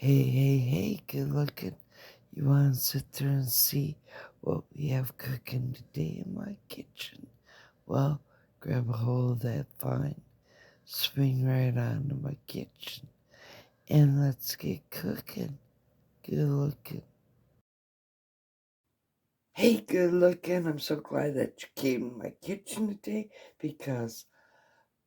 Hey, good looking. You want to sit there and see what we have cooking today in my kitchen? Well, grab a hold of that vine, swing right onto my kitchen, and let's get cooking. Good looking. Hey, good looking. I'm so glad that you came to my kitchen today because,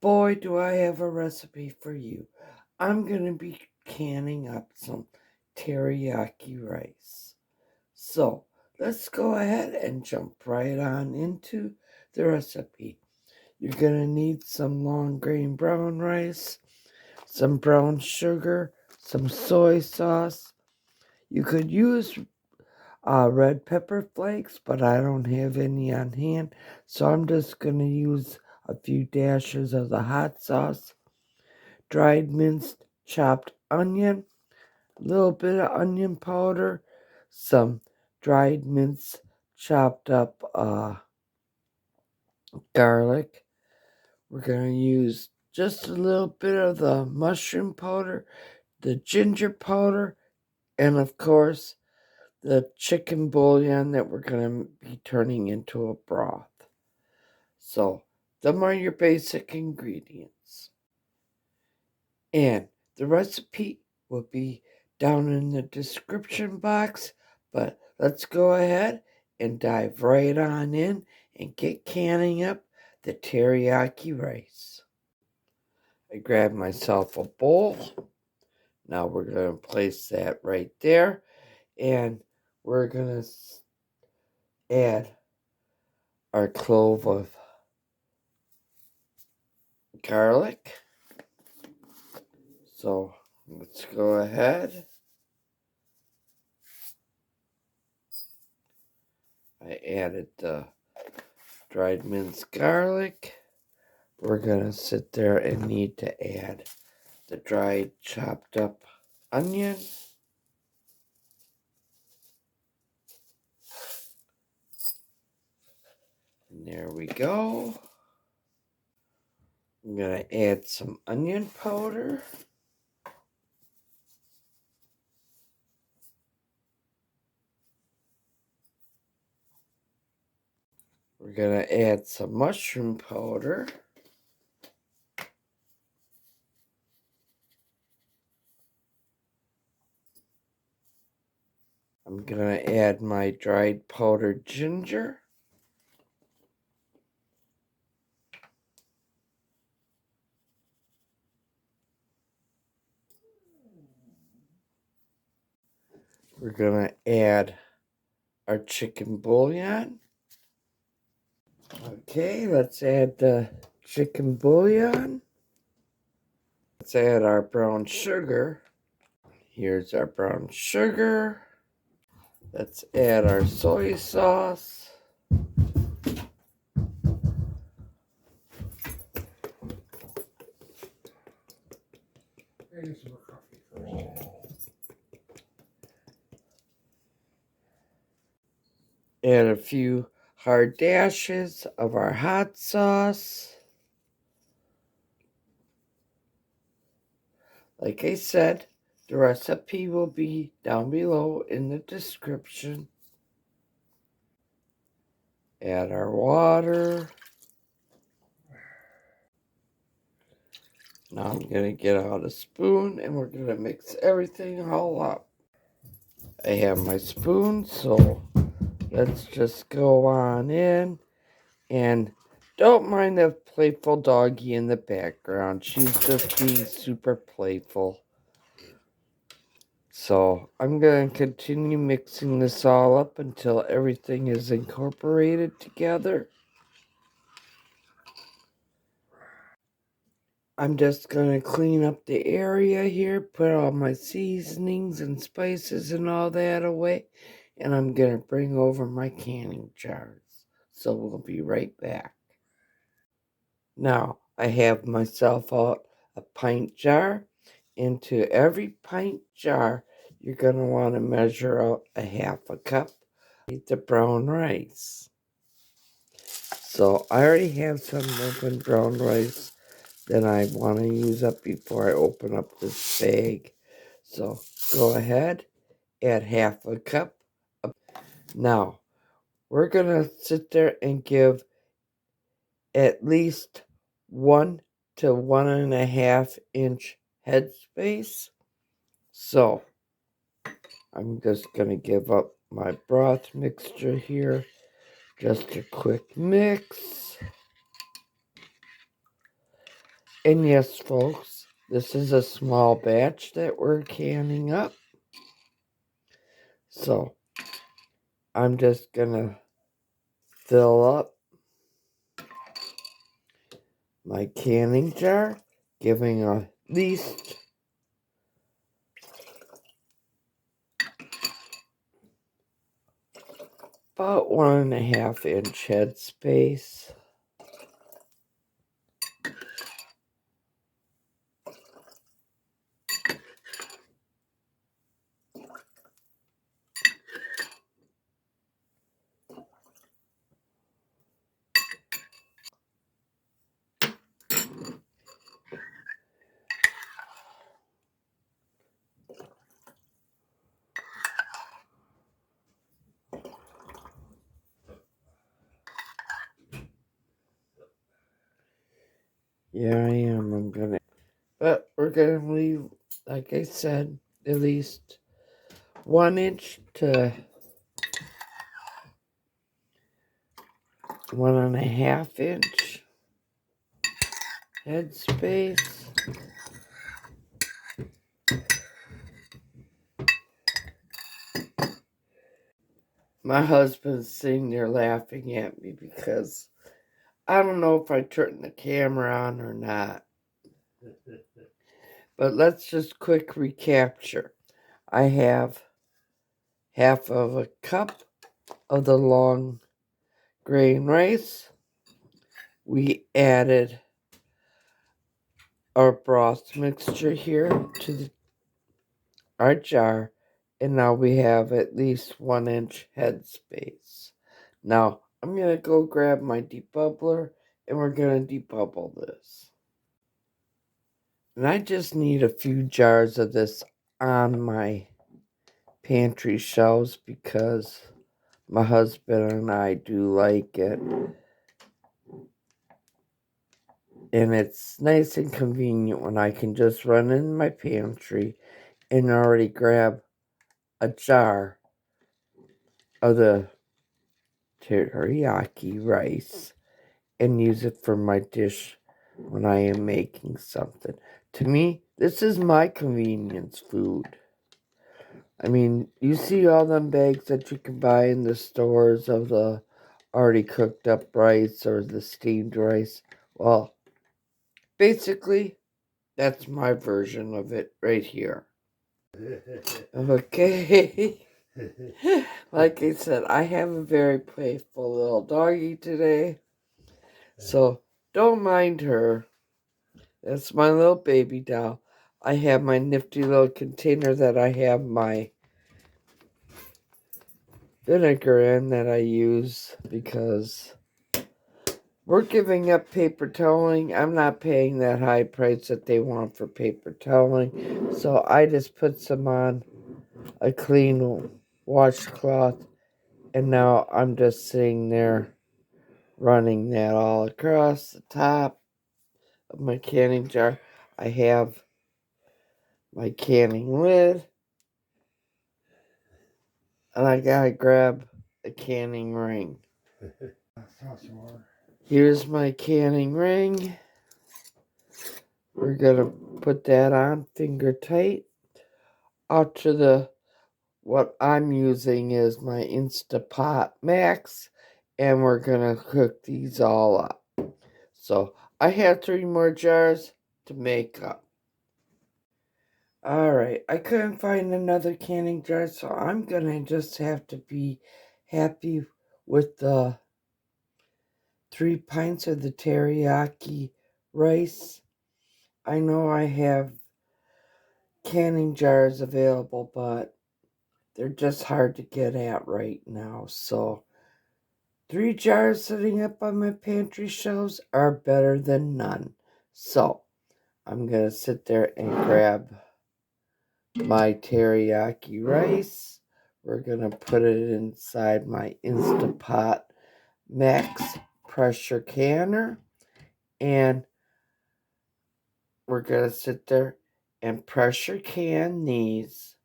boy, do I have a recipe for you. I'm going to be canning up some teriyaki rice. So let's go ahead and jump right on into the recipe. You're going to need some long grain brown rice, some brown sugar, some soy sauce. You could use red pepper flakes, but I don't have any on hand, so I'm just going to use a few dashes of the hot sauce, dried minced chopped onion, a little bit of onion powder, some dried minced chopped up garlic. We're going to use just a little bit of the mushroom powder, the ginger powder, and of course the chicken bouillon that we're going to be turning into a broth. So, them are your basic ingredients. And the recipe will be down in the description box, but let's go ahead and dive right on in and get canning up the teriyaki rice. I grabbed myself a bowl. Now we're going to place that right there, and we're going to add our clove of garlic. So let's go ahead. I added the dried minced garlic. We're going to sit there and need to add the dried chopped up onion. And there we go. I'm going to add some onion powder. We're going to add some mushroom powder. I'm going to add my dried powdered ginger. We're going to add our chicken bouillon. Okay, let's add the chicken bouillon. Let's add our brown sugar. Here's our brown sugar. Let's add our soy sauce. Add a few hard dashes of our hot sauce. Like I said, the recipe will be down below in the description. Add our water. Now I'm going to get out a spoon and we're going to mix everything all up. I have my spoon, so let's just go on in. And don't mind the playful doggy in the background. She's just being super playful. So I'm going to continue mixing this all up until everything is incorporated together. I'm just going to clean up the area here, put all my seasonings and spices and all that away, and I'm going to bring over my canning jars. So we'll be right back. Now, I have myself out a pint jar. Into every pint jar, you're going to want to measure out a half a cup of the brown rice. So I already have some open brown rice that I want to use up before I open up this bag. So go ahead, add half a cup. Now, we're going to sit there and give at least 1 to 1.5 inch headspace. So, I'm just going to give up my broth mixture here. Just a quick mix. And yes, folks, this is a small batch that we're canning up. So, I'm just going to fill up my canning jar, giving at least about 1.5 inch headspace. Yeah, I am. But we're gonna leave, like I said, at least 1 inch to 1.5 inch headspace. My husband's sitting there laughing at me because I don't know if I turned the camera on or not. But let's just quick recapture. I have half of a cup of the long grain rice. We added our broth mixture here to our jar, and now we have at least 1 inch headspace. Now I'm gonna go grab my debubbler and we're gonna debubble this. And I just need a few jars of this on my pantry shelves because my husband and I do like it. And it's nice and convenient when I can just run in my pantry and already grab a jar of the teriyaki rice and use it for my dish when I am making something. To me, this is my convenience food. I mean, you see all them bags that you can buy in the stores of the already cooked up rice or the steamed rice. Well, basically, that's my version of it right here. Okay. Like I said, I have a very playful little doggy today. So don't mind her. That's my little baby doll. I have my nifty little container that I have my vinegar in that I use because we're giving up paper toweling. I'm not paying that high price that they want for paper toweling. So I just put some on a clean washcloth. And now I'm just sitting there running that all across the top of my canning jar. I have my canning lid. And I gotta grab a canning ring. Here's my canning ring. We're gonna put that on finger tight. Out to the, what I'm using is my Instapot Max. And we're gonna cook these all up. So I have 3 more jars to make up. Alright, I couldn't find another canning jar, so I'm gonna just have to be happy with the 3 pints of the teriyaki rice. I know I have canning jars available, but they're just hard to get at right now. So 3 jars sitting up on my pantry shelves are better than none. So I'm going to sit there and grab my teriyaki rice. We're going to put it inside my Instapot Max pressure canner. And we're going to sit there and pressure can these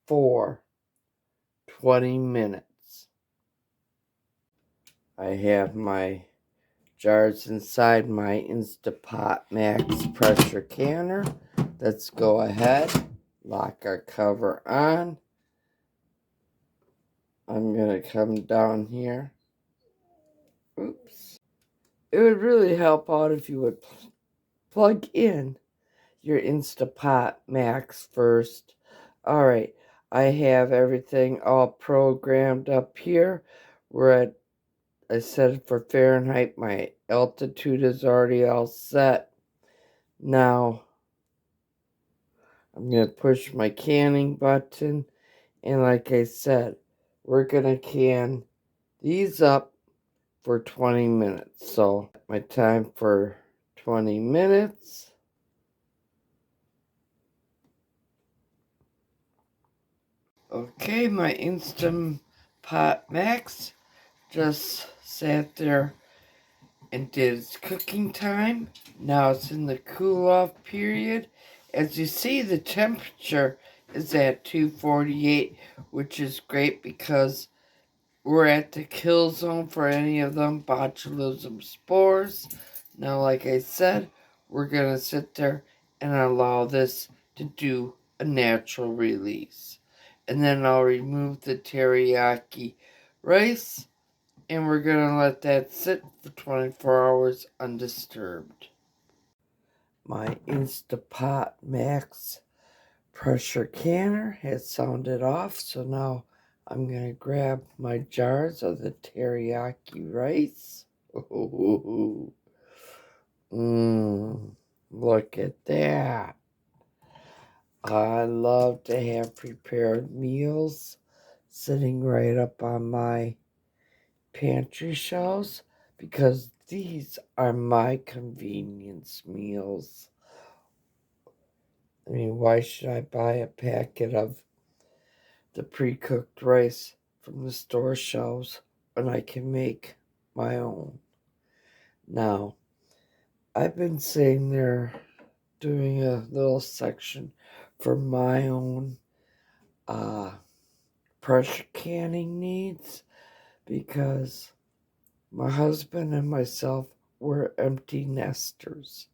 for 20 minutes. I have my jars inside my Instapot Max pressure canner. Let's go ahead, lock our cover on. I'm going to come down here. Oops. It would really help out if you would plug in your Instapot Max first. Alright, I have everything all programmed up here. I set it for Fahrenheit. My altitude is already all set. Now, I'm going to push my canning button. And like I said, we're going to can these up for 20 minutes. So, my time for 20 minutes. Okay, my Instant Pot Max just sat there and did its cooking time. Now it's in the cool off period. As you see, the temperature is at 248, which is great because we're at the kill zone for any of them botulism spores. Now, like I said, we're going to sit there and allow this to do a natural release. And then I'll remove the teriyaki rice, and we're going to let that sit for 24 hours undisturbed. My Instapot Max pressure canner has sounded off, so now I'm going to grab my jars of the teriyaki rice. Ooh. Look at that. I love to have prepared meals sitting right up on my pantry shelves because these are my convenience meals. I mean, why should I buy a packet of the pre-cooked rice from the store shelves when I can make my own? Now, I've been sitting there doing a little section for my own pressure canning needs because my husband and myself were empty nesters.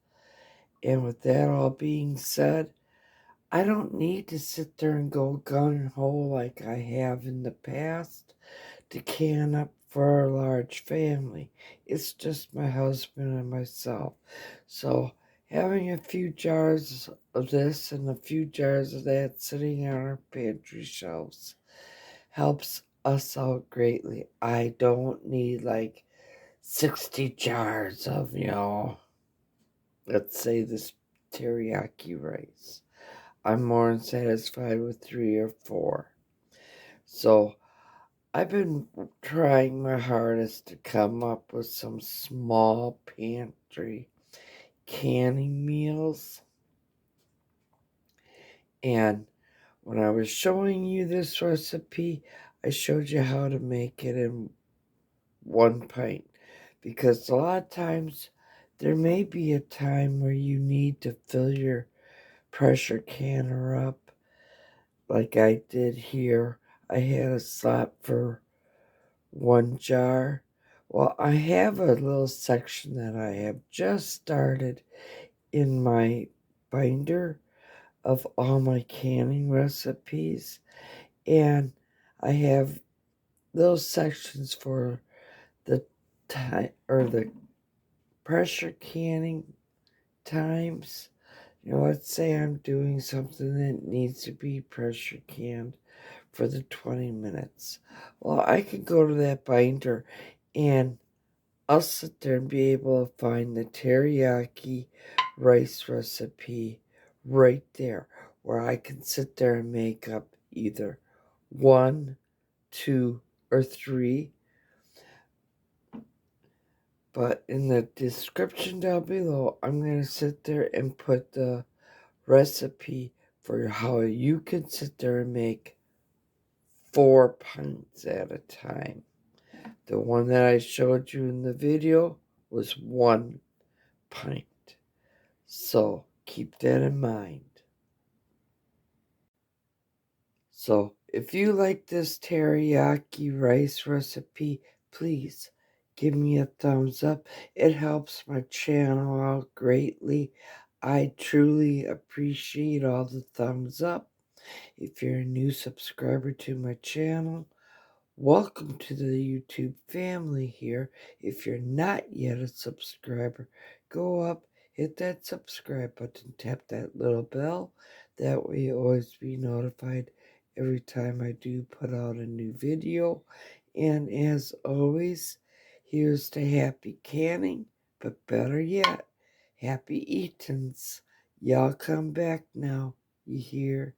And with that all being said, I don't need to sit there and go gung-ho like I have in the past to can up for a large family. It's just my husband and myself. So having a few jars of this and a few jars of that sitting on our pantry shelves helps us out greatly. I don't need like 60 jars of, let's say this teriyaki rice. I'm more than satisfied with 3 or 4. So I've been trying my hardest to come up with some small pantry canning meals. And when I was showing you this recipe, I showed you how to make it in 1 pint. Because a lot of times there may be a time where you need to fill your pressure canner up like I did here. I had a slot for 1 jar. Well, I have a little section that I have just started in my binder of all my canning recipes, and I have little sections for the time or the pressure canning times. Let's say I'm doing something that needs to be pressure canned for the 20 minutes. Well, I can go to that binder and I'll sit there and be able to find the teriyaki rice recipe right there where I can sit there and make up either 1, 2, or 3. But in the description down below, I'm going to sit there and put the recipe for how you can sit there and make 4 pints at a time. The one that I showed you in the video was 1 pint. So keep that in mind. So if you like this teriyaki rice recipe, please give me a thumbs up. It helps my channel out greatly. I truly appreciate all the thumbs up. If you're a new subscriber to my channel, welcome to the YouTube family here. If you're not yet a subscriber, go up, hit that subscribe button, tap that little bell. That way you'll always be notified every time I do put out a new video. And as always, here's to happy canning, but better yet, happy eatings. Y'all come back now, you hear?